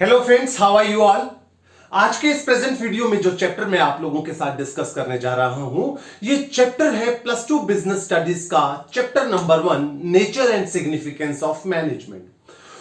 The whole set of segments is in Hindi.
Hello friends, how are you all. आज के इस प्रेजेंट वीडियो में जो चैप्टर मैं आप लोगों के साथ डिस्कस करने जा रहा हूं, ये चैप्टर है +2 बिजनेस स्टडीज का chapter number 1, nature and significance of management.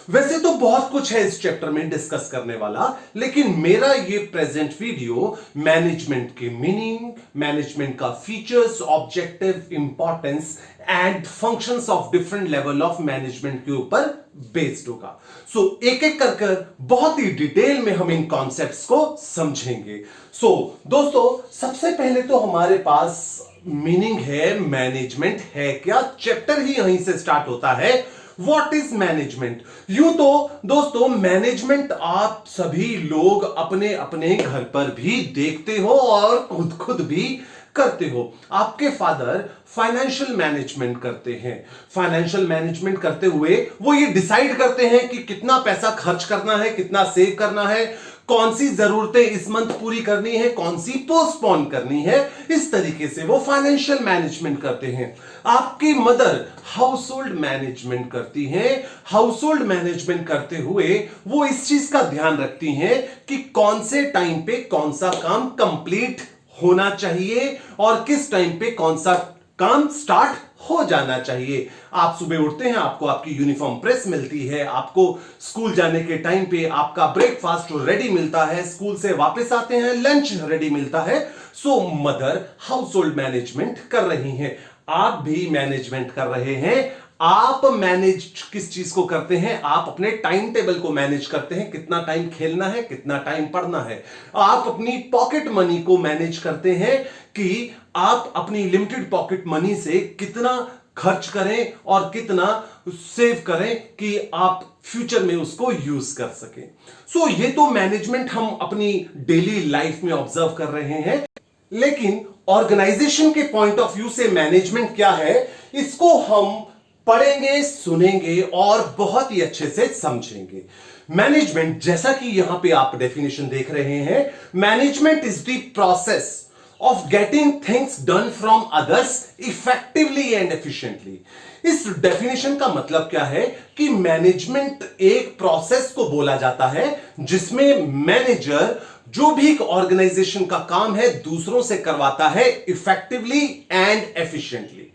वैसे तो बहुत कुछ है इस चैप्टर में डिस्कस करने वाला, लेकिन मेरा ये प्रेजेंट वीडियो मैनेजमेंट के मीनिंग, मैनेजमेंट का features, objective, importance and functions of different level of management के ऊपर बेस्ड होगा। सो एक एक कर बहुत ही डिटेल में हम इन कॉन्सेप्ट्स को समझेंगे। दोस्तों, सबसे पहले तो हमारे पास मीनिंग है मैनेजमेंट है क्या, चैप्टर ही यहीं से स्टार्ट होता है। What is management? यूं तो दोस्तों मैनेजमेंट आप सभी लोग अपने अपने घर पर भी देखते हो और खुद भी करते हो। आपके फादर फाइनेंशियल मैनेजमेंट करते हैं। फाइनेंशियल मैनेजमेंट करते हुए वो ये डिसाइड करते हैं कि कितना पैसा खर्च करना है, कितना सेव करना है, कौन सी जरूरतें इस मंथ पूरी करनी है, कौन सी पोस्टपोन करनी है। इस तरीके से वो फाइनेंशियल मैनेजमेंट करते हैं। आपकी मदर हाउस होल्ड मैनेजमेंट करती हैं। हाउस होल्ड मैनेजमेंट करते हुए वो इस चीज का ध्यान रखती हैं कि कौन से टाइम पे कौन सा काम कंप्लीट होना चाहिए और किस टाइम पे कौन सा काम स्टार्ट हो जाना चाहिए। आप सुबह उठते हैं, आपको आपकी यूनिफॉर्म प्रेस मिलती है, आपको स्कूल जाने के टाइम पे आपका ब्रेकफास्ट रेडी मिलता है, स्कूल से वापस आते हैं लंच रेडी मिलता है। सो मदर हाउस होल्ड मैनेजमेंट कर रही हैं, आप भी मैनेजमेंट कर रहे हैं। आप मैनेज किस चीज को करते हैं? आप अपने टाइम टेबल को मैनेज करते हैं, कितना टाइम खेलना है, कितना टाइम पढ़ना है। आप अपनी पॉकेट मनी को मैनेज करते हैं कि आप अपनी लिमिटेड पॉकेट मनी से कितना खर्च करें और कितना सेव करें कि आप फ्यूचर में उसको यूज कर सकें। सो ये तो मैनेजमेंट हम अपनी डेली लाइफ में ऑब्जर्व कर रहे हैं, लेकिन ऑर्गेनाइजेशन के पॉइंट ऑफ व्यू से मैनेजमेंट क्या है, इसको हम पढ़ेंगे, सुनेंगे और बहुत ही अच्छे से समझेंगे। मैनेजमेंट, जैसा कि यहां पे आप डेफिनेशन देख रहे हैं, management is the process of getting things done from others effectively and efficiently. इस डेफिनेशन का मतलब क्या है कि मैनेजमेंट एक प्रोसेस को बोला जाता है जिसमें मैनेजर जो भी ऑर्गेनाइजेशन का काम है दूसरों से करवाता है इफेक्टिवली एंड एफिशिएंटली।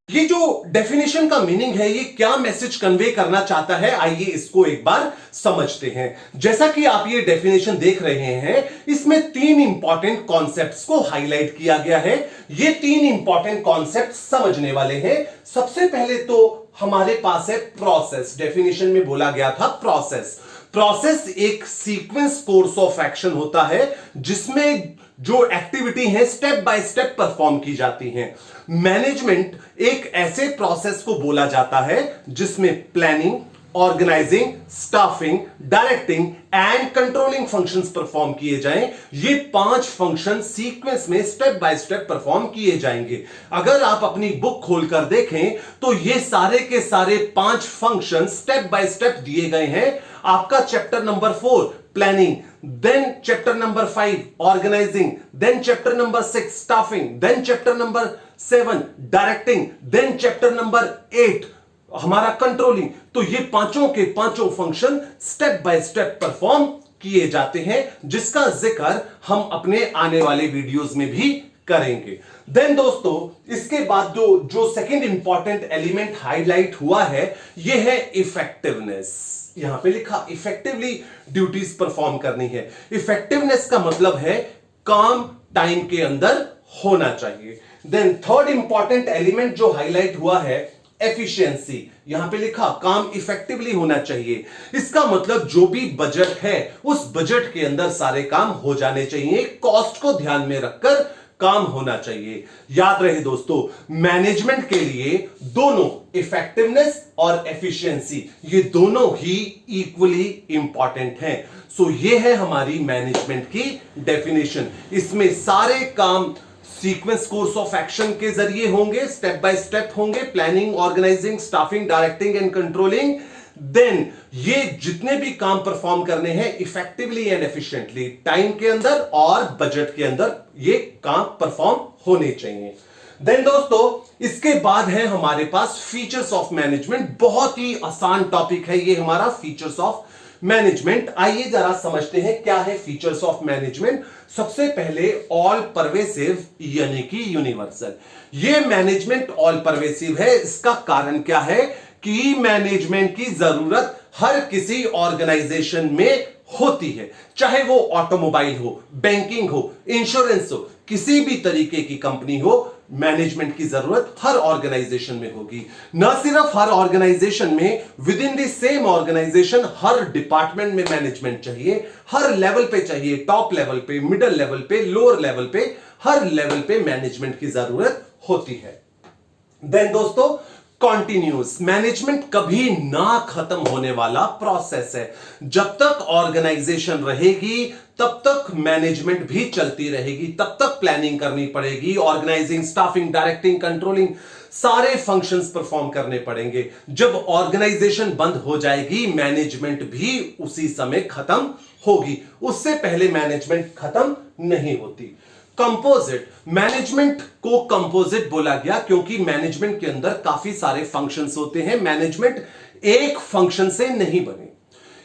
ये जो डेफिनेशन का मीनिंग है, ये क्या मैसेज कन्वे करना चाहता है, आइए इसको एक बार समझते हैं। जैसा कि आप ये डेफिनेशन देख रहे हैं, इसमें 3 इंपॉर्टेंट कॉन्सेप्ट्स को हाईलाइट किया गया है। ये 3 इंपॉर्टेंट कॉन्सेप्ट समझने वाले हैं। सबसे पहले तो हमारे पास है प्रोसेस। डेफिनेशन में बोला गया था प्रोसेस। प्रोसेस एक सीक्वेंस कोर्स ऑफ एक्शन होता है जिसमें जो एक्टिविटी है स्टेप बाय स्टेप परफॉर्म की जाती हैं। मैनेजमेंट एक ऐसे प्रोसेस को बोला जाता है जिसमें planning, organising, staffing, directing and controlling functions perform किए जाएं। ये 5 फंक्शन सीक्वेंस में स्टेप बाय स्टेप परफॉर्म किए जाएंगे। अगर आप अपनी बुक खोलकर देखें तो ये सारे के सारे 5 फंक्शन स्टेप बाय स्टेप दिए गए हैं। आपका chapter number 4 planning, then chapter number 5 organizing, then chapter number 6 staffing, then chapter number 7 directing, then chapter number 8 हमारा कंट्रोलिंग। तो ये पांचों के पांचों function step by step perform किए जाते हैं, जिसका जिक्र हम अपने आने वाले वीडियोस में भी करेंगे। देन दोस्तों, इसके बाद जो सेकंड इंपॉर्टेंट एलिमेंट हाईलाइट हुआ है, ये है इफेक्टिवनेस। यहां पे लिखा इफेक्टिवली ड्यूटीज परफॉर्म करनी है। इफेक्टिवनेस का मतलब है काम टाइम के अंदर होना चाहिए। देन थर्ड इंपॉर्टेंट एलिमेंट जो हाईलाइट हुआ है, एफिशिएंसी। यहां पे लिखा काम इफेक्टिवली होना चाहिए। इसका मतलब जो भी बजट है उस बजट के अंदर सारे काम हो जाने चाहिए, कॉस्ट को ध्यान में रखकर काम होना चाहिए। याद रहे दोस्तों, मैनेजमेंट के लिए दोनों इफेक्टिवनेस और एफिशिएंसी, ये दोनों ही इक्वली इंपॉर्टेंट हैं। सो ये है हमारी मैनेजमेंट की डेफिनेशन। इसमें सारे काम सीक्वेंस कोर्स ऑफ एक्शन के जरिए होंगे, स्टेप बाय स्टेप होंगे, planning, organising, staffing, directing and controlling. Then ये जितने भी काम परफॉर्म करने हैं इफेक्टिवली एंड एफिशिएंटली, टाइम के अंदर और बजट के अंदर ये काम परफॉर्म होने चाहिए। देन दोस्तों, इसके बाद है हमारे पास फीचर्स ऑफ मैनेजमेंट। बहुत ही आसान टॉपिक है ये हमारा, फीचर्स ऑफ मैनेजमेंट, आइए जरा समझते हैं क्या है फीचर्स ऑफ मैनेजमेंट। सबसे पहले ऑल परवेसिव यानी कि यूनिवर्सल। ये मैनेजमेंट ऑल परवेसिव है। इसका कारण क्या है कि मैनेजमेंट की जरूरत हर किसी ऑर्गेनाइजेशन में होती है, चाहे वो ऑटोमोबाइल हो, बैंकिंग हो, इंश्योरेंस हो, किसी भी तरीके की कंपनी हो, मैनेजमेंट की जरूरत हर ऑर्गेनाइजेशन में होगी। न सिर्फ हर ऑर्गेनाइजेशन में, within the same organization हर डिपार्टमेंट में मैनेजमेंट चाहिए, हर लेवल पे चाहिए, टॉप लेवल पे, मिडिल लेवल पे, लोअर लेवल पे, हर लेवल पे मैनेजमेंट की जरूरत होती है। देन दोस्तों, कॉन्टिन्यूस मैनेजमेंट कभी ना खत्म होने वाला प्रोसेस है। जब तक ऑर्गेनाइजेशन रहेगी तब तक मैनेजमेंट भी चलती रहेगी, तब तक प्लानिंग करनी पड़ेगी, ऑर्गेनाइजिंग, स्टाफिंग, डायरेक्टिंग, कंट्रोलिंग, सारे फंक्शंस परफॉर्म करने पड़ेंगे। जब ऑर्गेनाइजेशन बंद हो जाएगी, मैनेजमेंट भी उसी समय खत्म होगी, उससे पहले मैनेजमेंट खत्म नहीं होती। कंपोजिट मैनेजमेंट को कंपोजिट बोला गया क्योंकि मैनेजमेंट के अंदर काफी सारे फंक्शंस होते हैं। मैनेजमेंट एक फंक्शन से नहीं बने,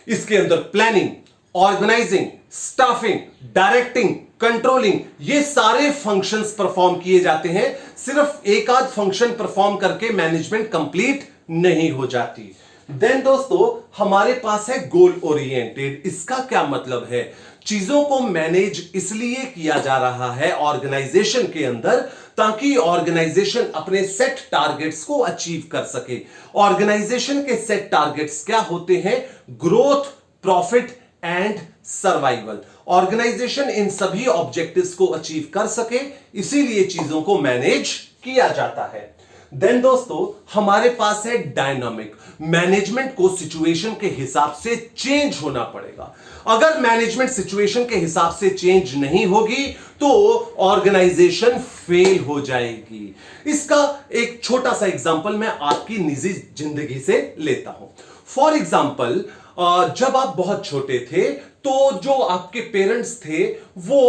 इसके अंदर planning, organising, staffing, directing, controlling, ये सारे फंक्शंस परफॉर्म किए जाते हैं। सिर्फ एक आध फंक्शन परफॉर्म करके मैनेजमेंट कंप्लीट नहीं हो जाती। देन दोस्तों, हमारे पास है गोल ओरिएंटेड। इसका क्या मतलब है? चीजों को मैनेज इसलिए किया जा रहा है ऑर्गेनाइजेशन के अंदर ताकि ऑर्गेनाइजेशन अपने सेट टारगेट्स को अचीव कर सके। ऑर्गेनाइजेशन के सेट टारगेट्स क्या होते हैं? Growth, profit and survival. Organisation इन सभी ऑब्जेक्टिव्स को अचीव कर सके, इसीलिए चीजों को मैनेज किया जाता है। देन दोस्तों, हमारे पास है डायनामिक। मैनेजमेंट को सिचुएशन के हिसाब से चेंज होना पड़ेगा। अगर मैनेजमेंट सिचुएशन के हिसाब से चेंज नहीं होगी तो ऑर्गेनाइजेशन फेल हो जाएगी। इसका एक छोटा सा एग्जांपल मैं आपकी निजी जिंदगी से लेता हूं। फॉर एग्जांपल, जब आप बहुत छोटे थे तो जो आपके पेरेंट्स थे वो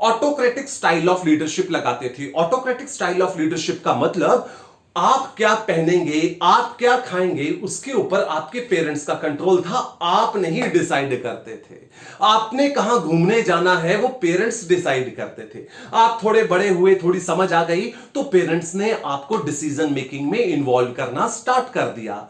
ऑटोक्रेटिक स्टाइल ऑफ लीडरशिप लगाते थे। ऑटोक्रेटिक स्टाइल ऑफ लीडरशिप का मतलब आप क्या पहनेंगे, आप क्या खाएंगे, उसके ऊपर आपके पेरेंट्स का कंट्रोल था। आप नहीं डिसाइड करते थे। आपने कहां घूमने जाना है वो पेरेंट्स डिसाइड करते थे। आप थोड़े बड़े हुए, थोड़ी समझ आ गई तो पेरेंट्स ने आपको डिसीजन मेकिंग में इन्वॉल्व करना स्टार्ट कर दिया।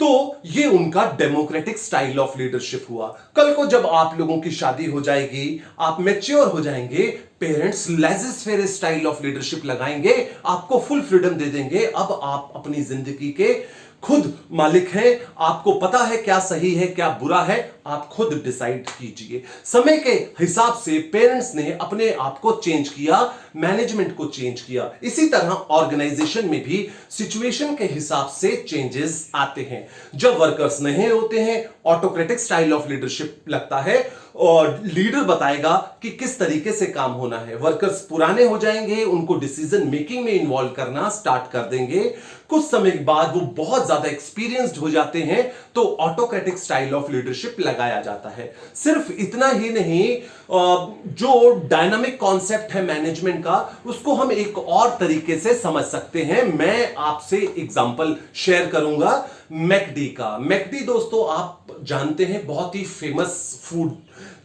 तो ये उनका डेमोक्रेटिक स्टाइल ऑफ लीडरशिप हुआ। कल को जब आप लोगों की शादी हो जाएगी, आप मैच्योर हो जाएंगे, parents laissez faire style of leadership लगाएंगे, आपको फुल फ्रीडम दे देंगे। अब आप अपनी जिंदगी के खुद मालिक हैं, आपको पता है क्या सही है क्या बुरा है, आप खुद डिसाइड कीजिए। समय के हिसाब से पेरेंट्स ने अपने आप को चेंज किया, मैनेजमेंट को चेंज किया। इसी तरह ऑर्गेनाइजेशन में भी सिचुएशन के हिसाब से चेंजेस आते हैं। जब वर्कर्स नहीं होते हैं, ऑटोक्रेटिक स्टाइल ऑफ लीडरशिप लगता है और लीडर बताएगा कि किस तरीके से काम होना है। वर्कर्स पुराने हो जाएंगे, उनको डिसीजन मेकिंग में इन्वॉल्व करना स्टार्ट कर देंगे। कुछ समय के बाद वो बहुत ज्यादा एक्सपीरियंस्ड हो जाते हैं तो ऑटोक्रेटिक स्टाइल ऑफ लीडरशिप लगाया जाता है। सिर्फ इतना ही नहीं, जो डायनामिक कॉन्सेप्ट है मैनेजमेंट का, उसको हम एक और तरीके से समझ सकते हैं। मैं आपसे एग्जांपल शेयर करूंगा मैकडी का। मैकडी दोस्तों आप जानते हैं बहुत ही फेमस फूड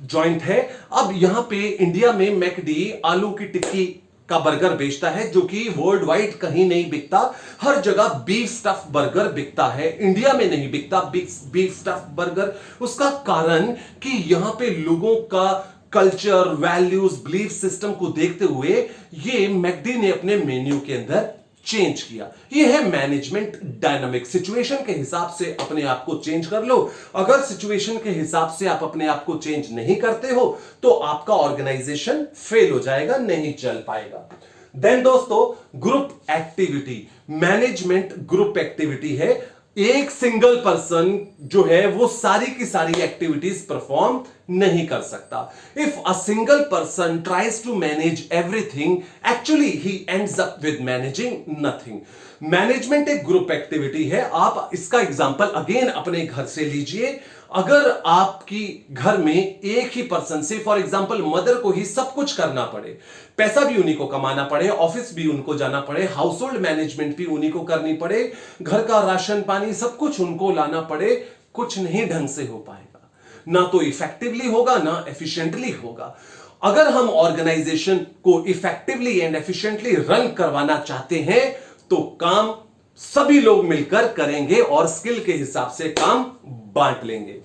जॉइंट है। अब यहां पे इंडिया में मैकडी आलू की टिक्की का बर्गर बेचता है जो कि वर्ल्ड वाइड कहीं नहीं बिकता। हर जगह बीफ स्टफ बर्गर बिकता है, इंडिया में नहीं बिकता बीफ स्टफ बर्गर। उसका कारण कि यहां पे लोगों का कल्चर, वैल्यूज, बिलीफ सिस्टम को देखते हुए ये मैकडी ने अपने मेन्यू के अंदर चेंज किया। ये है मैनेजमेंट डायनामिक। सिचुएशन के हिसाब से अपने आप को चेंज कर लो। अगर सिचुएशन के हिसाब से आप अपने आप को चेंज नहीं करते हो तो आपका ऑर्गेनाइजेशन फेल हो जाएगा, नहीं चल पाएगा। देन दोस्तों, group activity. Management group activity है। एक सिंगल पर्सन जो है वो सारी की सारी एक्टिविटीज परफॉर्म नहीं कर सकता। If a single person tries to manage everything, actually he ends up with managing nothing. Management एक ग्रुप एक्टिविटी है। आप इसका एग्जांपल अगेन अपने घर से लीजिए। अगर आपकी घर में एक ही पर्सन से, फॉर एग्जांपल मदर को ही सब कुछ करना पड़े, पैसा भी उन्हीं को कमाना पड़े, ऑफिस भी उनको जाना पड़े, हाउस होल्ड मैनेजमेंट भी उन्हीं को करनी पड़े, घर का राशन पानी सब कुछ उनको लाना पड़े, कुछ नहीं ढंग से हो पाएगा। ना तो इफेक्टिवली होगा ना एफिशिएंटली होगा। अगर हम ऑर्गेनाइजेशन को इफेक्टिवली एंड एफिशिएंटली रन करवाना चाहते हैं तो काम सभी लोग मिलकर करेंगे और स्किल के हिसाब से काम बांट लेंगे।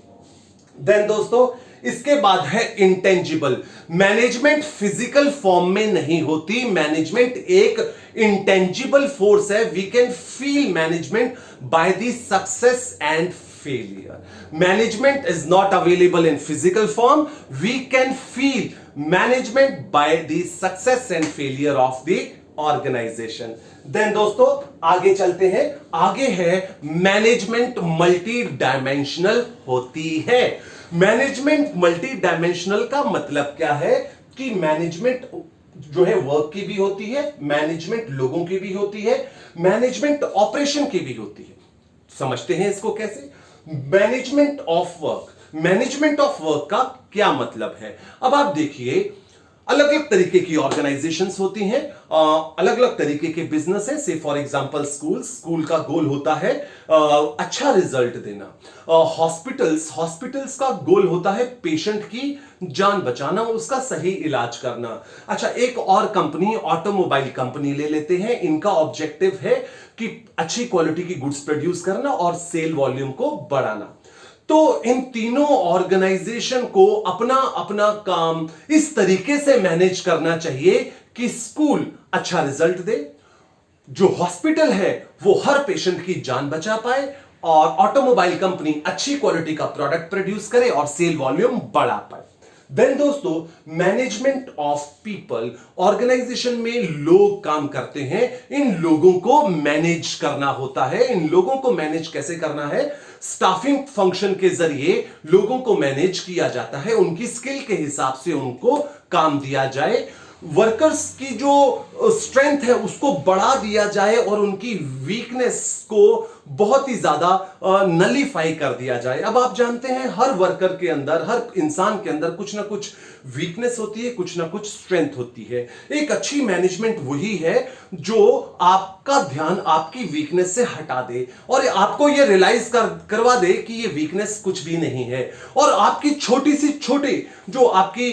देन दोस्तों इसके बाद है इंटेंजिबल। मैनेजमेंट फिजिकल फॉर्म में नहीं होती, मैनेजमेंट एक इंटेंजिबल फोर्स है। We can feel management by the success and failure. Management is not available in physical form, we can feel management by the success and failure of the organisation. Then दोस्तों आगे चलते हैं। आगे है मैनेजमेंट मल्टी डायमेंशनल होती है। मैनेजमेंट मल्टी डायमेंशनल का मतलब क्या है कि मैनेजमेंट जो है वर्क की भी होती है, मैनेजमेंट लोगों की भी होती है, मैनेजमेंट ऑपरेशन की भी होती है। समझते हैं इसको कैसे। Management of work, management of work का क्या मतलब है। अब आप देखिए अलग अलग तरीके की ऑर्गेनाइजेशंस होती हैं, अलग अलग तरीके के बिजनेस है। से फॉर एग्जांपल स्कूल का गोल होता है अच्छा रिजल्ट देना। हॉस्पिटल्स का गोल होता है पेशेंट की जान बचाना, उसका सही इलाज करना। अच्छा, एक और कंपनी ऑटोमोबाइल कंपनी ले लेते हैं। इनका ऑब्जेक्टिव है कि अच्छी क्वालिटी की गुड्स प्रोड्यूस करना और सेल वॉल्यूम को बढ़ाना। तो इन तीनों ऑर्गेनाइजेशन को अपना अपना काम इस तरीके से मैनेज करना चाहिए कि स्कूल अच्छा रिजल्ट दे, जो हॉस्पिटल है वो हर पेशेंट की जान बचा पाए, और ऑटोमोबाइल कंपनी अच्छी क्वालिटी का प्रोडक्ट प्रोड्यूस करे और सेल वॉल्यूम बढ़ा पाए। देन दोस्तों मैनेजमेंट ऑफ पीपल, ऑर्गेनाइजेशन में लोग काम करते हैं, इन लोगों को मैनेज करना होता है। इन लोगों को मैनेज कैसे करना है, स्टाफिंग फंक्शन के जरिए लोगों को मैनेज किया जाता है, उनकी स्किल के हिसाब से उनको काम दिया जाए, वर्कर्स की जो स्ट्रेंथ है उसको बढ़ा दिया जाए और उनकी वीकनेस को बहुत ही ज्यादा नलीफाई कर दिया जाए। अब आप जानते हैं हर वर्कर के अंदर, हर इंसान के अंदर कुछ ना कुछ वीकनेस होती है, कुछ ना कुछ स्ट्रेंथ होती है। एक अच्छी मैनेजमेंट वही है जो आपका ध्यान आपकी वीकनेस से हटा दे और आपको यह रियलाइज करवा दे कि यह वीकनेस कुछ भी नहीं है, और आपकी छोटी सी छोटी जो आपकी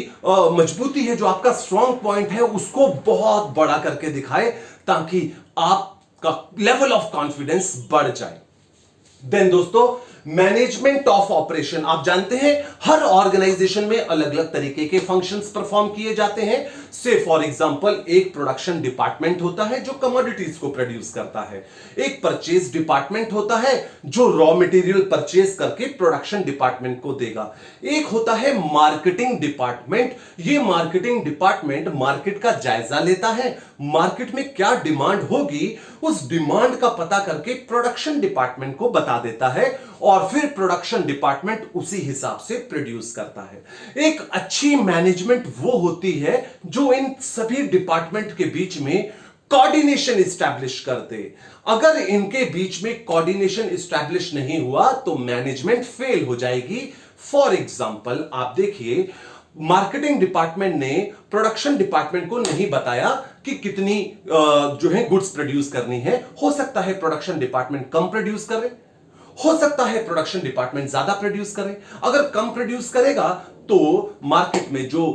मजबूती है, जो आपका स्ट्रॉन्ग पॉइंट है, उसको बहुत बड़ा करके दिखाए ताकि आपका लेवल ऑफ कॉन्फिडेंस बढ़ जाए। देन दोस्तों मैनेजमेंट ऑफ ऑपरेशन, आप जानते हैं हर ऑर्गेनाइजेशन में अलग अलग तरीके के फंक्शंस परफॉर्म किए जाते हैं। से फॉर एग्जांपल एक प्रोडक्शन डिपार्टमेंट होता है जो कमोडिटीज को प्रोड्यूस करता है, एक परचेज डिपार्टमेंट होता है जो रॉ मटेरियल परचेज करके प्रोडक्शन डिपार्टमेंट को देगा, एक होता है मार्केटिंग डिपार्टमेंट। ये मार्केटिंग डिपार्टमेंट मार्केट का जायजा लेता है, मार्केट में क्या डिमांड होगी उस डिमांड का पता करके प्रोडक्शन डिपार्टमेंट को बता देता है और फिर प्रोडक्शन डिपार्टमेंट उसी हिसाब से प्रोड्यूस करता है। एक अच्छी मैनेजमेंट वो होती है जो इन सभी डिपार्टमेंट के बीच में कोऑर्डिनेशन एस्टैब्लिश कर दे। अगर इनके बीच में कोऑर्डिनेशन एस्टैब्लिश नहीं हुआ तो मैनेजमेंट फेल हो जाएगी। फॉर एग्जांपल आप देखिए मार्केटिंग डिपार्टमेंट ने प्रोडक्शन डिपार्टमेंट को नहीं बताया कि कितनी जो है गुड्स प्रोड्यूस करनी है। हो सकता है प्रोडक्शन डिपार्टमेंट कम प्रोड्यूस करे, हो सकता है प्रोडक्शन डिपार्टमेंट ज्यादा प्रोड्यूस करे। अगर कम प्रोड्यूस करेगा तो मार्केट में जो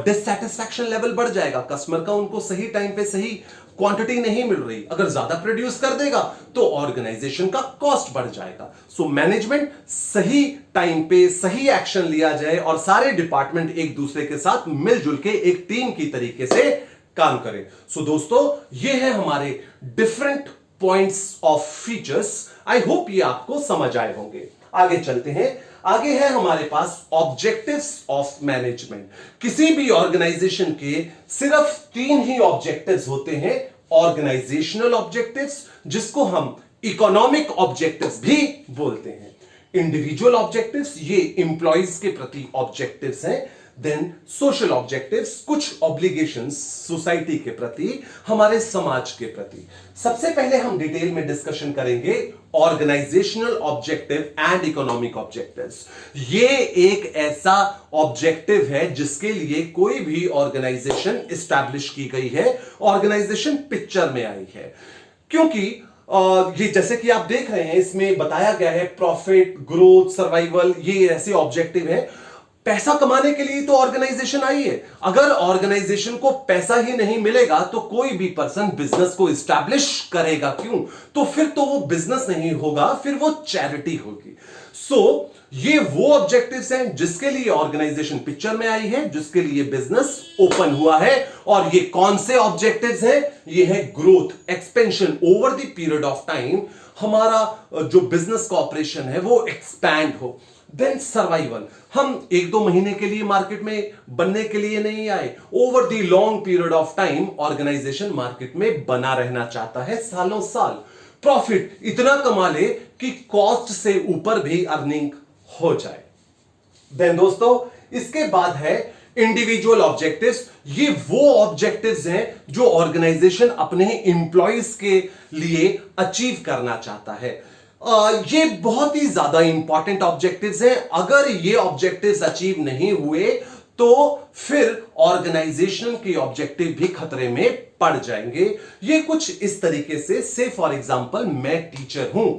डिससैटिस्फैक्शन लेवल बढ़ जाएगा, कस्टमर का उनको सही टाइम पे सही क्वांटिटी नहीं मिल रही। अगर ज्यादा प्रोड्यूस कर देगा तो ऑर्गेनाइजेशन का कॉस्ट बढ़ जाएगा। सो मैनेजमेंट सही टाइम पे सही एक्शन लिया जाए और सारे डिपार्टमेंट एक दूसरे के साथ मिलजुल के एक टीम की तरीके से काम करें। सो दोस्तों ये है हमारे different points of features. I hope ये आपको समझ आए होंगे। आगे चलते हैं। आगे है हमारे पास ऑब्जेक्टिव्स ऑफ मैनेजमेंट। किसी भी ऑर्गेनाइजेशन के सिर्फ 3 ही ऑब्जेक्टिव्स होते हैं, ऑर्गेनाइजेशनल ऑब्जेक्टिव्स जिसको हम इकोनॉमिक ऑब्जेक्टिव्स भी बोलते हैं, इंडिविजुअल ऑब्जेक्टिव्स ये इंप्लॉइज के प्रति ऑब्जेक्टिव्स हैं, देन सोशल ऑब्जेक्टिव्स कुछ ऑब्लिगेशंस सोसाइटी के प्रति, हमारे समाज के प्रति। सबसे पहले हम डिटेल में डिस्कशन करेंगे organisational objective and economic objectives. ये एक ऐसा ऑब्जेक्टिव है जिसके लिए कोई भी ऑर्गेनाइजेशन एस्टैब्लिश की गई है, ऑर्गेनाइजेशन पिक्चर में आई है, क्योंकि ये जैसे कि आप देख रहे हैं इसमें बताया गया है प्रॉफिट, ग्रोथ, सर्वाइवल, ये ऐसे ऑब्जेक्टिव है। पैसा कमाने के लिए तो ऑर्गेनाइजेशन आई है। अगर ऑर्गेनाइजेशन को पैसा ही नहीं मिलेगा तो कोई भी पर्सन बिजनेस को इस्टेब्लिश करेगा क्यों? तो फिर तो वो बिजनेस नहीं होगा, फिर वो चैरिटी होगी। सो ये वो ऑब्जेक्टिव्स हैं जिसके लिए ऑर्गेनाइजेशन पिक्चर में आई है, जिसके लिए बिजनेस ओपन हुआ है। और ये कौन से ऑब्जेक्टिव्स हैं? ये है growth, expansion over the period of time. हमारा जो बिजनेस का ऑपरेशन है वो एक्सपैंड हो। देन सर्वाइवल, हम एक दो महीने के लिए मार्केट में बनने के लिए नहीं आए। Over the long period of time organisation market में बना रहना चाहता है, सालों साल। प्रॉफिट इतना कमा ले कि कॉस्ट से ऊपर भी अर्निंग हो जाए। देन दोस्तों, इसके बाद है इंडिविजुअल ऑब्जेक्टिव्स। ये वो ऑब्जेक्टिव्स हैं जो ऑर्गेनाइजेशन अपने एम्प्लॉइज के लिए अचीव करना चाहता है। ये बहुत ही ज्यादा इंपॉर्टेंट ऑब्जेक्टिव्स हैं। अगर ये ऑब्जेक्टिव्स अचीव नहीं हुए तो फिर ऑर्गेनाइजेशन के ऑब्जेक्टिव भी खतरे में पड़ जाएंगे। ये कुछ इस तरीके से फॉर एग्जांपल, मैं टीचर हूं,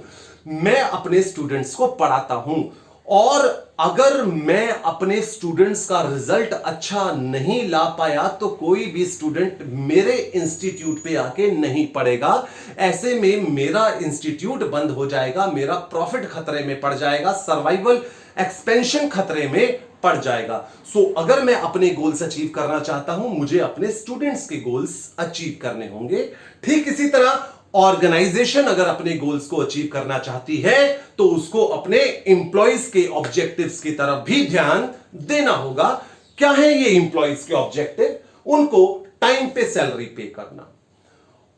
मैं अपने स्टूडेंट्स को पढ़ाता हूं, और अगर मैं अपने स्टूडेंट्स का रिजल्ट अच्छा नहीं ला पाया तो कोई भी स्टूडेंट मेरे इंस्टीट्यूट पे आके नहीं पढ़ेगा। ऐसे में मेरा इंस्टीट्यूट बंद हो जाएगा, मेरा प्रॉफिट खतरे में पड़ जाएगा, सर्वाइवल, एक्सपेंशन खतरे में पड़ जाएगा। सो अगर मैं अपने गोल्स अचीव करना चाहता हूं, मुझे अपने स्टूडेंट्स के गोल्स अचीव करने होंगे। ठीक इसी तरह ऑर्गेनाइजेशन अगर अपने गोल्स को अचीव करना चाहती है तो उसको अपने एम्प्लॉइज के ऑब्जेक्टिव्स की तरफ भी ध्यान देना होगा। क्या है ये एम्प्लॉइज के ऑब्जेक्टिव? उनको टाइम पे सैलरी पे करना,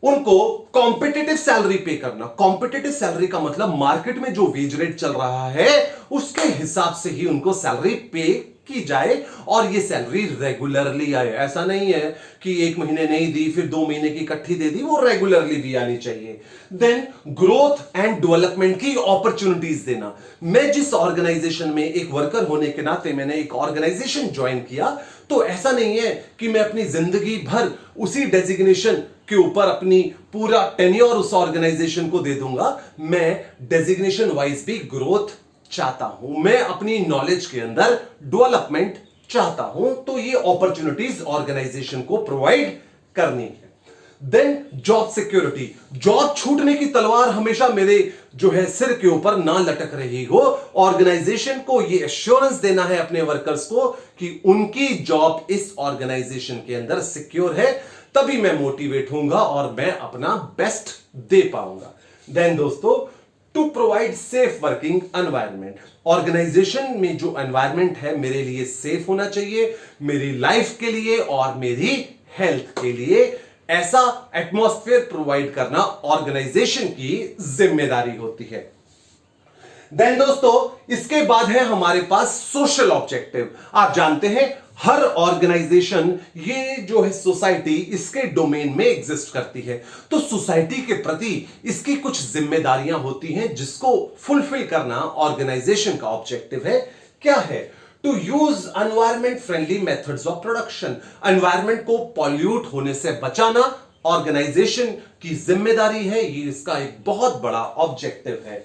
उनको कॉम्पिटिटिव सैलरी पे करना। कॉम्पिटिटिव सैलरी का मतलब मार्केट में जो वेज रेट चल रहा है उसके हिसाब से ही उनको सैलरी पे की जाए, और ये सैलरी रेगुलरली आए। ऐसा नहीं है कि एक महीने नहीं दी फिर 2 महीने की इकट्ठी दे दी, वो रेगुलरली भी आनी चाहिए। देन ग्रोथ एंड डेवलपमेंट की अपॉर्चुनिटीज देना। मैं जिस ऑर्गेनाइजेशन में एक वर्कर होने के नाते मैंने एक ऑर्गेनाइजेशन ज्वाइन किया, तो ऐसा नहीं है कि मैं अपनी जिंदगी भर उसी डेजिग्नेशन के ऊपर अपनी पूरा टेन्योर उस ऑर्गेनाइजेशन को दे दूंगा। मैं डेजिग्नेशन वाइज भी ग्रोथ चाहता हूं, मैं अपनी नॉलेज के अंदर डेवलपमेंट चाहता हूं, तो ये अपॉर्चुनिटीज ऑर्गेनाइजेशन को प्रोवाइड करनी है। Then job security. जॉब छूटने की तलवार हमेशा मेरे जो है सिर के ऊपर ना लटक रही हो। ऑर्गेनाइजेशन को ये एश्योरेंस देना है अपने वर्कर्स को कि उनकी जॉब इस ऑर्गेनाइजेशन के अंदर सिक्योर है, तभी मैं मोटिवेट होऊंगा और मैं अपना बेस्ट दे पाऊंगा। देन दोस्तों, to provide safe working environment. Organisation में जो एनवायरनमेंट है मेरे लिए सेफ होना चाहिए, मेरी लाइफ के लिए और मेरी हेल्थ के लिए। ऐसा एटमॉस्फेयर प्रोवाइड करना ऑर्गेनाइजेशन की जिम्मेदारी होती है। देन दोस्तों, इसके बाद है हमारे पास सोशल ऑब्जेक्टिव। आप जानते हैं हर ऑर्गेनाइजेशन, ये जो है सोसाइटी, इसके डोमेन में एग्जिस्ट करती है, तो सोसाइटी के प्रति इसकी कुछ जिम्मेदारियां होती हैं जिसको फुलफिल करना ऑर्गेनाइजेशन का ऑब्जेक्टिव है। क्या है? To use environment friendly methods of production. Environment को पॉल्यूट होने से बचाना ऑर्गेनाइजेशन की जिम्मेदारी है, ये इसका एक बहुत बड़ा ऑब्जेक्टिव है।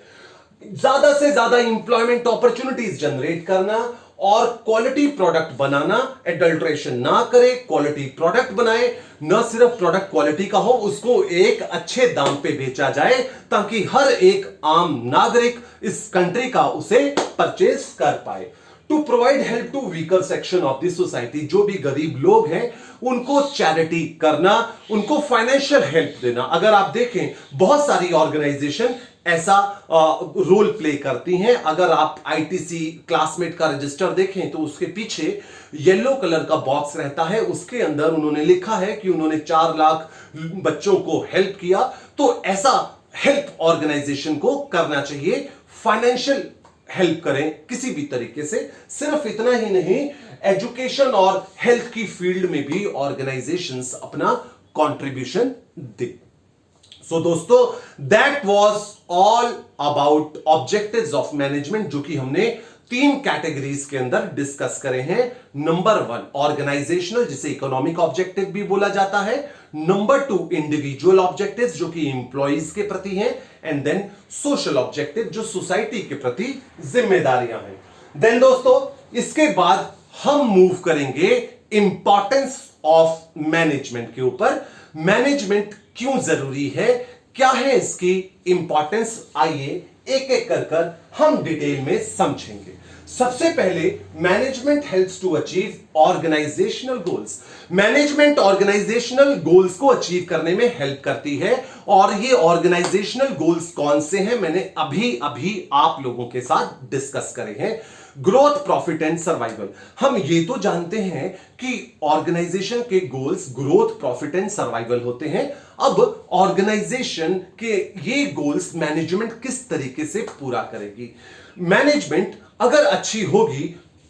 ज्यादा से ज्यादा इंप्लॉयमेंट अपॉर्चुनिटीज जनरेट करना और क्वालिटी प्रोडक्ट बनाना। एडल्ट्रेशन ना करे, क्वालिटी प्रोडक्ट बनाए। न सिर्फ प्रोडक्ट क्वालिटी का हो, उसको एक अच्छे दाम पे बेचा जाए ताकि हर एक आम नागरिक इस कंट्री का उसे परचेज कर पाए। To provide help to weaker section of the society. जो भी गरीब लोग हैं उनको चैरिटी करना, उनको फाइनेंशियल हेल्प देना। अगर आप देखें बहुत सारी ऑर्गेनाइजेशन ऐसा रोल प्ले करती हैं। अगर आप आईटीसी क्लासमेट का रजिस्टर देखें तो उसके पीछे येलो कलर का बॉक्स रहता है, उसके अंदर उन्होंने लिखा है कि उन्होंने 4 लाख बच्चों को हेल्प किया। तो ऐसा हेल्प ऑर्गेनाइजेशन को करना चाहिए। फाइनेंशियल हेल्प करें किसी भी तरीके से। सिर्फ इतना ही नहीं, एजुकेशन और हेल्थ की फील्ड में भी ऑर्गेनाइजेशंस अपना कंट्रीब्यूशन दे। सो दोस्तों, that was all about objectives of management, जो कि हमने 3 कैटेगरीज के अंदर डिस्कस करे हैं। नंबर 1 ऑर्गेनाइजेशनल, जिसे इकोनॉमिक ऑब्जेक्टिव भी बोला जाता है। नंबर 2 इंडिविजुअल ऑब्जेक्टिव्स, जो कि एम्प्लॉइज के प्रति हैं। एंड देन सोशल ऑब्जेक्टिव, जो सोसाइटी के प्रति जिम्मेदारियां हैं। देन दोस्तों, इसके बाद हम मूव करेंगे इंपॉर्टेंस ऑफ मैनेजमेंट के ऊपर। मैनेजमेंट क्यों जरूरी है, क्या है इसकी इंपॉर्टेंस, आइए एक एक कर हम डिटेल में समझेंगे। सबसे पहले management helps to achieve organisational goals. Management organisational goals को अचीव करने में हेल्प करती है, और ये ऑर्गेनाइजेशनल गोल्स कौन से हैं मैंने अभी अभी आप लोगों के साथ डिस्कस करे हैं। Growth, profit and survival. हम ये तो जानते हैं कि ऑर्गेनाइजेशन के goals growth, profit and survival होते हैं। अब ऑर्गेनाइजेशन के ये गोल्स मैनेजमेंट किस तरीके से पूरा करेगी। मैनेजमेंट अगर अच्छी होगी,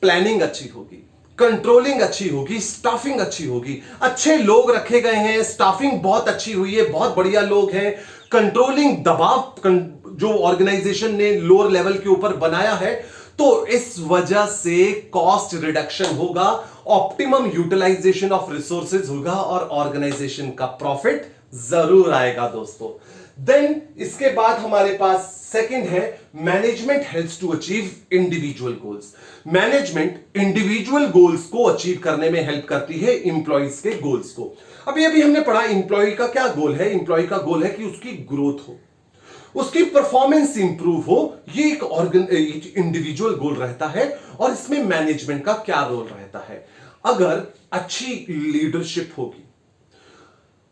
प्लानिंग अच्छी होगी, कंट्रोलिंग अच्छी होगी, स्टाफिंग अच्छी होगी, अच्छे लोग रखे गए हैं, स्टाफिंग बहुत अच्छी हुई है, बहुत बढ़िया लोग हैं, कंट्रोलिंग दबाव जो ऑर्गेनाइजेशन ने लोअर लेवल के ऊपर बनाया है, तो इस वजह से कॉस्ट रिडक्शन होगा, ऑप्टिमम यूटिलाइजेशन ऑफ रिसोर्सेज होगा और ऑर्गेनाइजेशन का प्रॉफिट जरूर आएगा दोस्तों। देन इसके बाद हमारे पास सेकंड है management helps to achieve individual goals. Management individual goals को अचीव करने में हेल्प करती है इंप्लॉइज के गोल्स को। अभी अभी हमने पढ़ा इंप्लॉय का क्या गोल है। इंप्लॉय का गोल है कि उसकी ग्रोथ हो, उसकी परफॉर्मेंस इंप्रूव हो, ये एक इंडिविजुअल गोल रहता है। और इसमें मैनेजमेंट का क्या रोल रहता है। अगर अच्छी लीडरशिप होगी,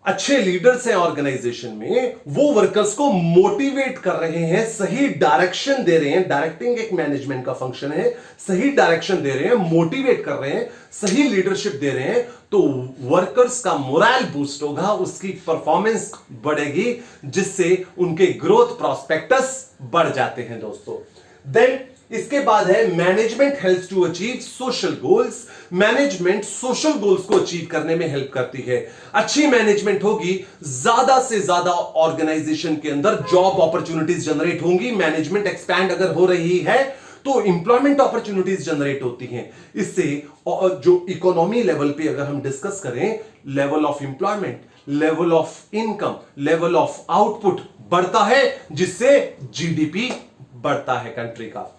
अच्छे लीडर्स हैं ऑर्गेनाइजेशन में, वो वर्कर्स को मोटिवेट कर रहे हैं, सही डायरेक्शन दे रहे हैं, डायरेक्टिंग एक मैनेजमेंट का फंक्शन है, सही डायरेक्शन दे रहे हैं, मोटिवेट कर रहे हैं, सही लीडरशिप दे रहे हैं, तो वर्कर्स का मोरल बूस्ट होगा, उसकी परफॉर्मेंस बढ़ेगी, जिससे उनके ग्रोथ प्रोस्पेक्टस बढ़ जाते हैं दोस्तों। देन इसके बाद है management helps to achieve social goals. Management social goals को अचीव करने में हेल्प करती है। अच्छी मैनेजमेंट होगी, ज्यादा से ज्यादा ऑर्गेनाइजेशन के अंदर जॉब अपॉर्चुनिटीज जनरेट होंगी। मैनेजमेंट एक्सपैंड अगर हो रही है तो इंप्लॉयमेंट अपॉर्चुनिटीज जनरेट होती हैं। इससे जो इकोनॉमी लेवल पे अगर हम डिस्कस करें, level of employment, level of income, level of output बढ़ता है, जिससे जीडीपी बढ़ता है कंट्री का।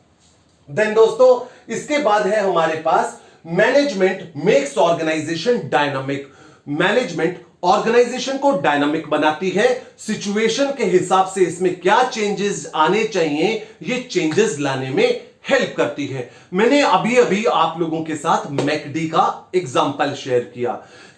देन दोस्तों इसके बाद है हमारे पास management makes organisation dynamic. Management organisation को डायनामिक बनाती है। सिचुएशन के हिसाब से इसमें क्या चेंजेस आने चाहिए, ये चेंजेस लाने में हेल्प करती है। मैंने अभी अभी आप लोगों के साथ मैकडी का एग्जांपल शेयर किया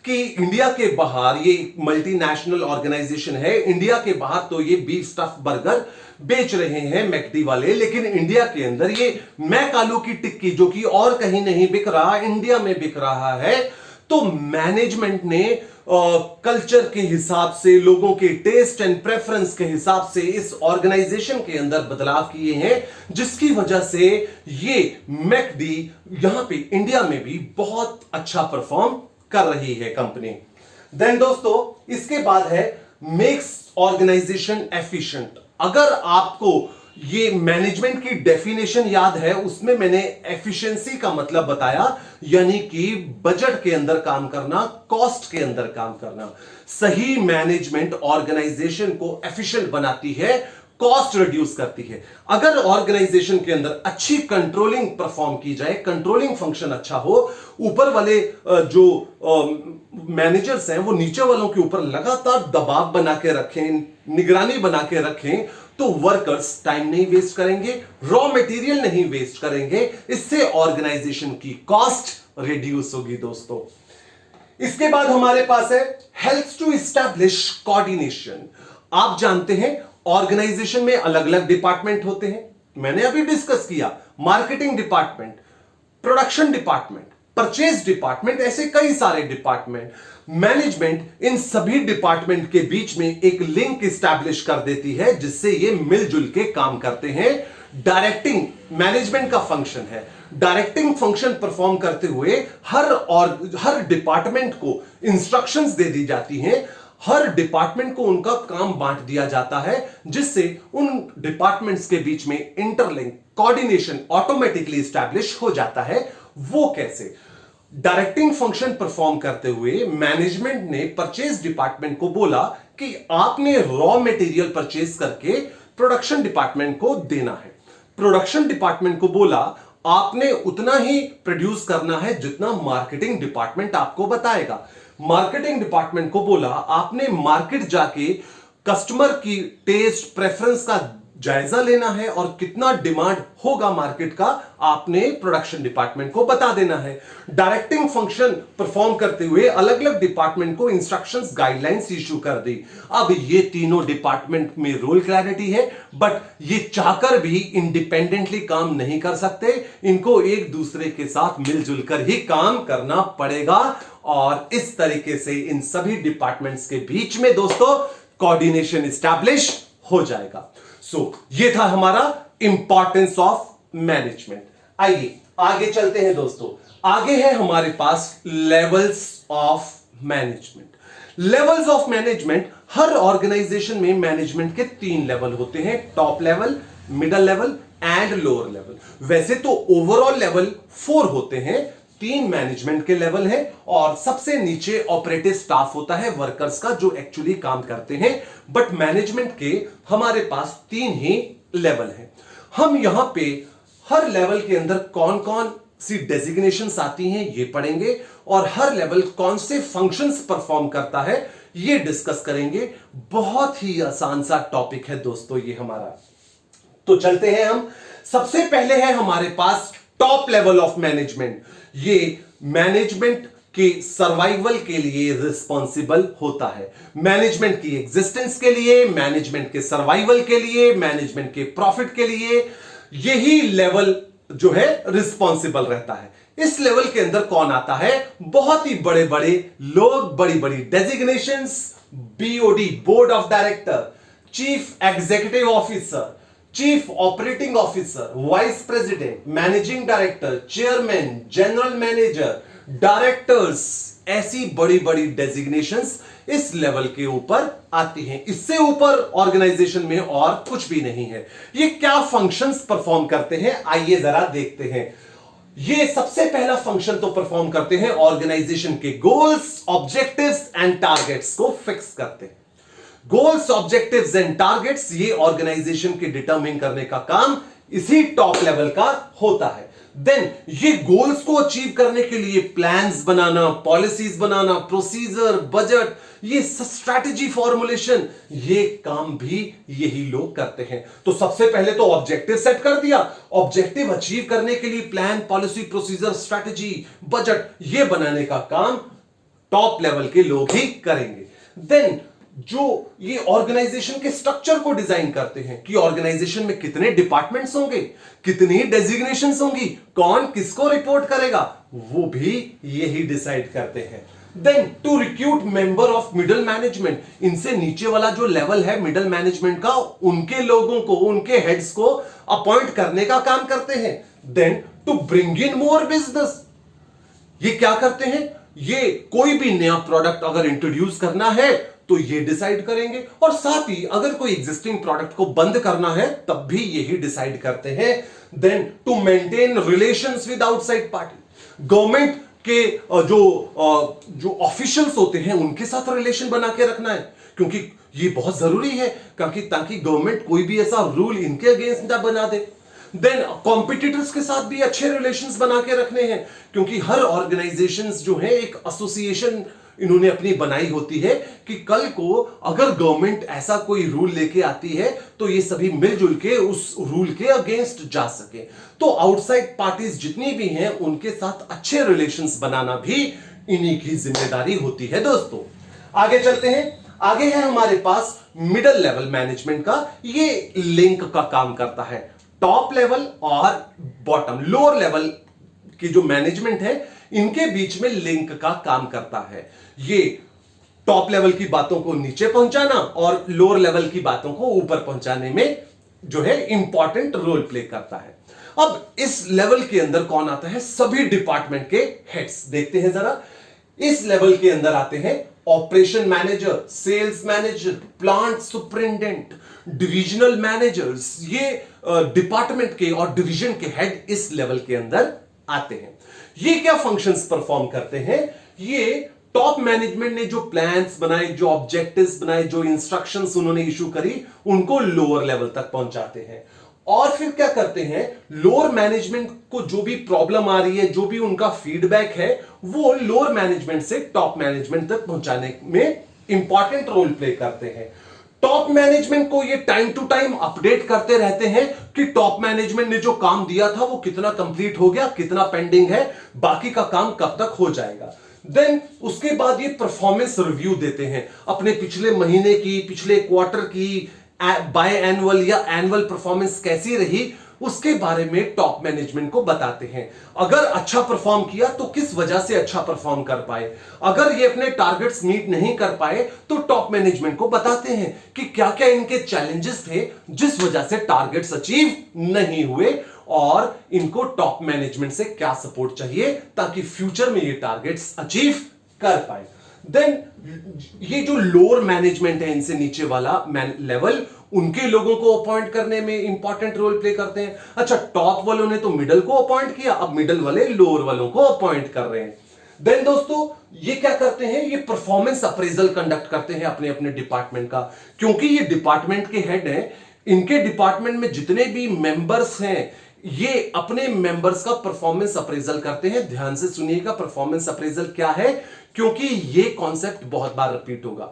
कि इंडिया के बाहर ये मल्टीनेशनल ऑर्गेनाइजेशन है। इंडिया के बाहर तो ये बीफ स्टफ बर्गर बेच रहे हैं मैकडी वाले, लेकिन इंडिया के अंदर ये मैक आलू की टिक्की जो कि और कहीं नहीं बिक रहा, इंडिया में बिक रहा है। तो मैनेजमेंट ने कल्चर के हिसाब से, लोगों के टेस्ट एंड प्रेफरेंस के हिसाब से इस ऑर्गेनाइजेशन के अंदर बदलाव किए हैं, जिसकी वजह से ये मैकडी यहां पे इंडिया में भी बहुत अच्छा परफॉर्म कर रही है कंपनी। देन दोस्तों इसके बाद है मेक्स ऑर्गेनाइजेशन एफिशिएंट। अगर आपको ये मैनेजमेंट की डेफिनेशन याद है, उसमें मैंने एफिशिएंसी का मतलब बताया, यानी कि बजट के अंदर काम करना, कॉस्ट के अंदर काम करना। सही मैनेजमेंट ऑर्गेनाइजेशन को एफिशिएंट बनाती है, कॉस्ट रिड्यूस करती है। अगर ऑर्गेनाइजेशन के अंदर अच्छी कंट्रोलिंग परफॉर्म की जाए, कंट्रोलिंग फंक्शन अच्छा हो, ऊपर वाले जो मैनेजर्स हैं वो नीचे वालों के ऊपर लगातार दबाव बना के रखें, निगरानी बना के रखें, तो वर्कर्स टाइम नहीं वेस्ट करेंगे, रॉ मटेरियल नहीं वेस्ट करेंगे, इससे ऑर्गेनाइजेशन की कॉस्ट रिड्यूस होगी दोस्तों। इसके बाद हमारे पास है हेल्प्स टू एस्टैब्लिश कोऑर्डिनेशन। आप जानते हैं ऑर्गेनाइजेशन में अलग अलग डिपार्टमेंट होते हैं, मैंने अभी डिस्कस किया, marketing department, production department, purchase department, ऐसे कई सारे डिपार्टमेंट। मैनेजमेंट इन सभी डिपार्टमेंट के बीच में एक लिंक एस्टैब्लिश कर देती है, जिससे ये मिलजुल के काम करते हैं। डायरेक्टिंग मैनेजमेंट का फंक्शन है। डायरेक्टिंग फंक्शन परफॉर्म करते हुए हर डिपार्टमेंट को इंस्ट्रक्शंस दे दी जाती हैं, हर डिपार्टमेंट को उनका काम बांट दिया जाता है, जिससे उन डिपार्टमेंट्स के बीच में इंटरलिंक, कोऑर्डिनेशन ऑटोमेटिकली एस्टैब्लिश हो जाता है। वो कैसे? डायरेक्टिंग फंक्शन परफॉर्म करते हुए मैनेजमेंट ने परचेज डिपार्टमेंट को बोला कि आपने रॉ मटेरियल परचेज करके प्रोडक्शन डिपार्टमेंट को देना है। प्रोडक्शन डिपार्टमेंट को बोला आपने उतना ही प्रोड्यूस करना है जितना मार्केटिंग डिपार्टमेंट आपको बताएगा। मार्केटिंग डिपार्टमेंट को बोला आपने मार्केट जाके कस्टमर की टेस्ट प्रेफरेंस का जायजा लेना है और कितना डिमांड होगा मार्केट का आपने प्रोडक्शन डिपार्टमेंट को बता देना है। डायरेक्टिंग फंक्शन परफॉर्म करते हुए अलग अलग डिपार्टमेंट को इंस्ट्रक्शंस गाइडलाइंस इशू कर दी। अब ये तीनों डिपार्टमेंट में रोल क्लैरिटी है, बट ये चाहकर भी इंडिपेंडेंटली काम नहीं कर सकते, इनको एक दूसरे के साथ मिलजुल कर ही काम करना पड़ेगा। और इस तरीके से इन सभी डिपार्टमेंट्स के बीच में दोस्तों कोऑर्डिनेशन एस्टैब्लिश हो जाएगा। ये था हमारा इंपॉर्टेंस ऑफ मैनेजमेंट। आइए आगे चलते हैं दोस्तों। आगे है हमारे पास levels of management. Levels of management, हर ऑर्गेनाइजेशन में मैनेजमेंट के 3 लेवल होते हैं, top level, middle level and lower level. वैसे तो ओवरऑल लेवल 4 होते हैं, 3 मैनेजमेंट के लेवल है और सबसे नीचे ऑपरेटिव स्टाफ होता है, वर्कर्स का, जो एक्चुअली काम करते हैं। बट मैनेजमेंट के हमारे पास 3 ही लेवल हैं। हम यहां पे हर लेवल के अंदर कौन कौन सी डेजिग्नेशंस आती हैं ये पढ़ेंगे और हर लेवल कौन से फंक्शंस परफॉर्म करता है ये डिस्कस करेंगे। बहुत ही आसान सा टॉपिक है दोस्तों ये हमारा। तो चलते हैं हम। सबसे पहले है हमारे पास टॉप लेवल ऑफ मैनेजमेंट। ये मैनेजमेंट के सर्वाइवल के लिए रिस्पॉन्सिबल होता है, मैनेजमेंट की एग्जिस्टेंस के लिए, मैनेजमेंट के सर्वाइवल के लिए, मैनेजमेंट के प्रॉफिट के लिए यही लेवल जो है रिस्पॉन्सिबल रहता है। इस लेवल के अंदर कौन आता है? बहुत ही बड़े बड़े लोग, बड़ी बड़ी designations, BOD board of director, chief executive officer, chief operating officer, vice president, managing director, chairman, general manager, directors, ऐसी बड़ी बड़ी डेजिग्नेशंस इस लेवल के ऊपर आती हैं। इससे ऊपर ऑर्गेनाइजेशन में और कुछ भी नहीं है। ये क्या फंक्शंस परफॉर्म करते हैं आइए जरा देखते हैं। ये सबसे पहला फंक्शन तो परफॉर्म करते हैं ऑर्गेनाइजेशन के गोल्स, ऑब्जेक्टिव्स एंड टारगेट्स को फिक्स करते हैं। गोल्स, ऑब्जेक्टिव्स एंड टारगेट्स ये ऑर्गेनाइजेशन के डिटरमिन करने का काम इसी टॉप लेवल का होता है। देन ये गोल्स को अचीव करने के लिए प्लान्स बनाना, पॉलिसीज बनाना, प्रोसीजर, बजट, ये स्ट्रैटेजी फॉर्मुलेशन, ये काम भी यही लोग करते हैं। तो सबसे पहले तो ऑब्जेक्टिव सेट कर दिया, ऑब्जेक्टिव अचीव करने के लिए plan, policy, procedure, strategy, budget ये बनाने का काम टॉप लेवल के लोग ही करेंगे। देन जो ये ऑर्गेनाइजेशन के स्ट्रक्चर को डिजाइन करते हैं कि ऑर्गेनाइजेशन में कितने डिपार्टमेंट्स होंगे, कितनी डेजिग्नेशंस होंगी, कौन किसको रिपोर्ट करेगा, वो भी यही डिसाइड करते हैं। Then to recruit member of middle management, इनसे नीचे वाला जो लेवल है मिडिल मैनेजमेंट का, उनके लोगों को, उनके हेड्स को अपॉइंट करने का काम करते हैं। Then to bring in more business, ये क्या करते हैं? ये कोई भी नया प्रोडक्ट अगर इंट्रोड्यूस करना है तो ये डिसाइड करेंगे, और साथ ही अगर कोई एग्जिस्टिंग प्रोडक्ट को बंद करना है तब भी यही डिसाइड करते हैं। Then to maintain relations with outside party, government के जो ऑफिशियल्स होते हैं उनके साथ रिलेशन बना के रखना है, क्योंकि ये बहुत जरूरी है ताकि गवर्नमेंट कोई भी ऐसा रूल इनके अगेंस्ट ना बना दे। देन कॉम्पिटिटर्स के साथ भी अच्छे रिलेशंस बना के रखने हैं, क्योंकि हर ऑर्गेनाइजेशंस जो है एक एसोसिएशन इन्होंने अपनी बनाई होती है कि कल को अगर गवर्नमेंट ऐसा कोई रूल लेके आती है तो ये सभी मिलजुल के उस रूल के अगेंस्ट जा सके। तो आउटसाइड पार्टीज जितनी भी हैं उनके साथ अच्छे रिलेशंस बनाना भी इन्हीं की जिम्मेदारी होती है। दोस्तों आगे चलते हैं। आगे है हमारे पास मिडिल लेवल मैनेजमेंट का, ये लिंक का काम करता है। टॉप लेवल और बॉटम, लोअर लेवल की जो मैनेजमेंट है इनके बीच में लिंक का काम करता है। ये टॉप लेवल की बातों को नीचे पहुंचाना और लोअर लेवल की बातों को ऊपर पहुंचाने में जो है इंपॉर्टेंट रोल प्ले करता है। अब इस लेवल के अंदर कौन आता है? सभी डिपार्टमेंट के हेड्स। देखते हैं जरा। इस लेवल के अंदर आते हैं operation manager, sales manager, plant superintendent, divisional managers, ये डिपार्टमेंट के और डिवीजन के हेड इस लेवल के अंदर आते हैं। ये क्या फंक्शंस परफॉर्म करते हैं? ये टॉप मैनेजमेंट ने जो प्लान्स बनाए, जो ऑब्जेक्टिव्स बनाए, जो इंस्ट्रक्शंस उन्होंने इशू करी, उनको लोअर लेवल तक पहुंचाते हैं। और फिर क्या करते हैं, लोअर मैनेजमेंट को जो भी प्रॉब्लम आ रही है, जो भी उनका फीडबैक है, वो लोअर मैनेजमेंट से टॉप मैनेजमेंट तक पहुंचाने में इंपॉर्टेंट रोल प्ले करते हैं। टॉप मैनेजमेंट को ये टाइम टू टाइम अपडेट करते रहते हैं कि टॉप मैनेजमेंट ने जो काम दिया था वो कितना कंप्लीट हो गया, कितना पेंडिंग है, बाकी का काम कब तक हो जाएगा। देन उसके बाद ये परफॉर्मेंस रिव्यू देते हैं, अपने पिछले महीने की, पिछले क्वार्टर की बाय एनुअल या एनुअल परफॉर्मेंस कैसी रही, उसके बारे में टॉप मैनेजमेंट को बताते हैं। अगर अच्छा परफॉर्म किया तो किस वजह से अच्छा परफॉर्म कर पाए, अगर ये अपने टारगेट्स मीट नहीं कर पाए तो टॉप मैनेजमेंट को बताते हैं कि क्या क्या इनके चैलेंजेस थे जिस वजह से टारगेट्स अचीव नहीं हुए, और इनको टॉप मैनेजमेंट से क्या सपोर्ट चाहिए ताकि फ्यूचर में ये टारगेट्स अचीव कर पाए। देन ये जो लोअर मैनेजमेंट है, इनसे नीचे वाला लेवल, उनके लोगों को अपॉइंट करने में इंपॉर्टेंट रोल प्ले करते हैं। अच्छा, टॉप वालों ने तो मिडल को अपॉइंट किया, अब मिडल वाले लोअर वालों को अपॉइंट कर रहे हैं। देन दोस्तों ये क्या करते हैं, ये परफॉर्मेंस अप्रेजल कंडक्ट करते हैं अपने अपने डिपार्टमेंट का, क्योंकि ये डिपार्टमेंट के हेड हैं। इनके डिपार्टमेंट में जितने भी मेंबर्स हैं, ये अपने मेंबर्स का परफॉर्मेंस अप्रेजल करते हैं। ध्यान से सुनिएगा, परफॉर्मेंस अप्रेजल क्या है, क्योंकि ये कॉन्सेप्ट बहुत बार रिपीट होगा।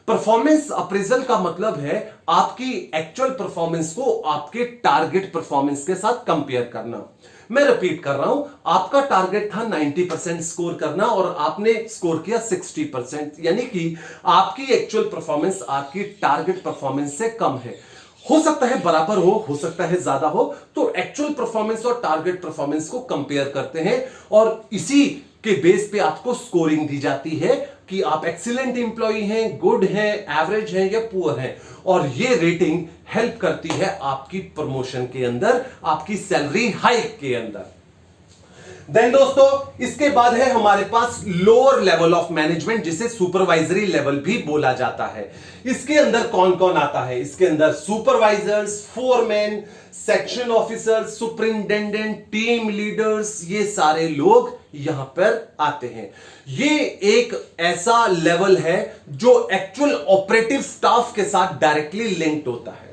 परफॉर्मेंस अप्रेजल का मतलब है आपकी एक्चुअल परफॉर्मेंस को आपके टारगेट परफॉर्मेंस के साथ कंपेयर करना। मैं रिपीट कर रहा हूं, आपका टारगेट था 90% स्कोर करना और आपने स्कोर किया 60%, यानी कि आपकी एक्चुअल परफॉर्मेंस आपकी टारगेट परफॉर्मेंस से कम है। हो सकता है बराबर हो सकता है ज्यादा हो, तो एक्चुअल परफॉर्मेंस और टारगेट परफॉर्मेंस को कंपेयर करते हैं और इसी के बेस पे आपको स्कोरिंग दी जाती है कि आप एक्सीलेंट एम्प्लॉई हैं, गुड हैं, एवरेज हैं या पुअर हैं, और ये रेटिंग हेल्प करती है आपकी प्रमोशन के अंदर, आपकी सैलरी हाइक के अंदर। देन दोस्तों इसके बाद है हमारे पास लोअर लेवल ऑफ मैनेजमेंट, जिसे सुपरवाइजरी लेवल भी बोला जाता है। इसके अंदर कौन कौन आता है, इसके अंदर supervisors, foreman, section officers, superintendent, team leaders, ये सारे लोग यहां पर आते हैं। ये एक ऐसा लेवल है जो एक्चुअल ऑपरेटिव स्टाफ के साथ डायरेक्टली लिंक्ड होता है।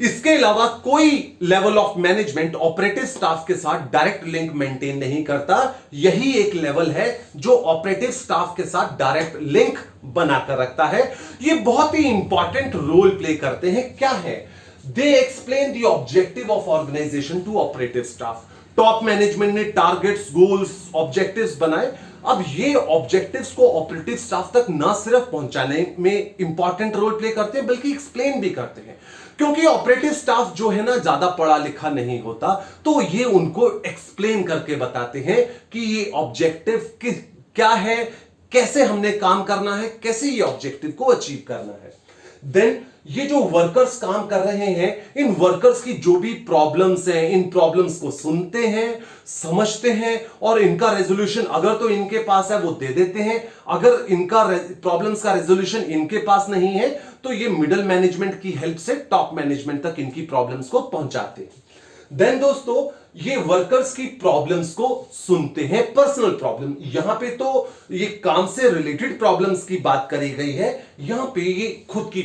इसके अलावा कोई level of management operative staff के साथ डायरेक्ट लिंक मेंटेन नहीं करता। यही एक लेवल है जो ऑपरेटिव स्टाफ के साथ डायरेक्ट लिंक बनाकर रखता है। ये बहुत ही इंपॉर्टेंट रोल प्ले करते हैं। क्या है? They explain the objective of organisation to operative staff. Top management ने टारगेट्स, गोल्स, ऑब्जेक्टिव्स बनाए। अब ये ऑब्जेक्टिव्स को ऑपरेटिव स्टाफ तक ना सिर्फ पहुंचाने में इंपॉर्टेंट रोल प्ले करते हैं, बल्कि एक्सप्लेन भी करते हैं, क्योंकि ऑपरेटिव स्टाफ जो है ना ज्यादा पढ़ा लिखा नहीं होता, तो ये उनको एक्सप्लेन करके बताते हैं कि ये ऑब्जेक्टिव क्या है, कैसे हमने काम करना है, कैसे ये ऑब्जेक्टिव को अचीव करना है। देन ये जो वर्कर्स काम कर रहे हैं, इन वर्कर्स की जो भी प्रॉब्लम्स हैं, इन प्रॉब्लम्स को सुनते हैं, समझते हैं और इनका रेजोल्यूशन अगर तो इनके पास है वो दे देते हैं। अगर इनका प्रॉब्लम्स का रेजोल्यूशन इनके पास नहीं है तो ये मिडिल मैनेजमेंट की हेल्प से टॉप मैनेजमेंट तक इनकी प्रॉब्लम्स को पहुंचाते हैं। देन दोस्तों ये वर्कर्स की प्रॉब्लम्स को सुनते हैं, पर्सनल प्रॉब्लम। यहां पे तो ये काम से रिलेटेड प्रॉब्लम्स की बात करी गई है, यहां पे ये खुद की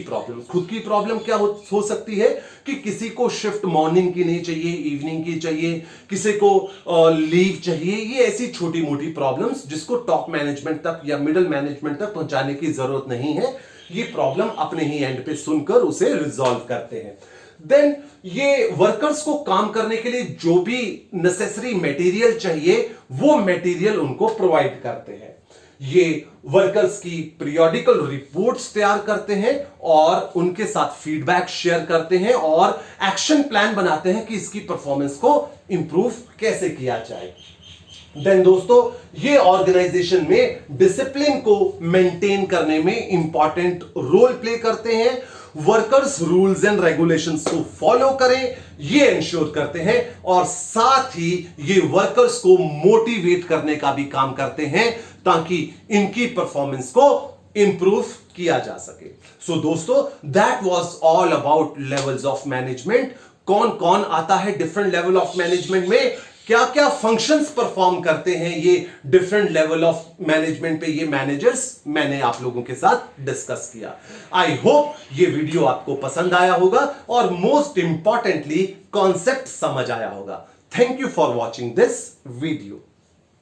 प्रॉब्लम क्या हो सकती है कि किसी को शिफ्ट मॉर्निंग की नहीं चाहिए, इवनिंग की चाहिए, किसी को लीव चाहिए। ये ऐसी छोटी मोटी प्रॉब्लम्स जिसको टॉप मैनेजमेंट तक या मिडिल मैनेजमेंट तक पहुंचाने की जरूरत नहीं है, ये प्रॉब्लम अपने ही एंड पे सुनकर उसे रिजॉल्व करते हैं। देन ये वर्कर्स को काम करने के लिए जो भी नेसेसरी मटेरियल चाहिए वो मटेरियल उनको प्रोवाइड करते हैं। ये वर्कर्स की पीरियोडिकल रिपोर्ट्स तैयार करते हैं और उनके साथ फीडबैक शेयर करते हैं और एक्शन प्लान बनाते हैं कि इसकी परफॉर्मेंस को इंप्रूव कैसे किया जाए। देन दोस्तों ये ऑर्गेनाइजेशन में डिसिप्लिन को मेंटेन करने में इंपॉर्टेंट रोल प्ले करते हैं। वर्कर्स रूल्स एंड रेगुलेशंस को फॉलो करें, ये इंश्योर करते हैं और साथ ही ये वर्कर्स को मोटिवेट करने का भी काम करते हैं ताकि इनकी परफॉर्मेंस को इंप्रूव किया जा सके। सो दोस्तों that was all about levels of management. कौन कौन आता है डिफरेंट लेवल ऑफ मैनेजमेंट में, क्या क्या फंक्शंस परफॉर्म करते हैं ये डिफरेंट लेवल ऑफ मैनेजमेंट पे ये मैनेजर्स, मैंने आप लोगों के साथ डिस्कस किया। आई होप ये वीडियो आपको पसंद आया होगा और मोस्ट इंपॉर्टेंटली कॉन्सेप्ट समझ आया होगा। Thank you for watching this video.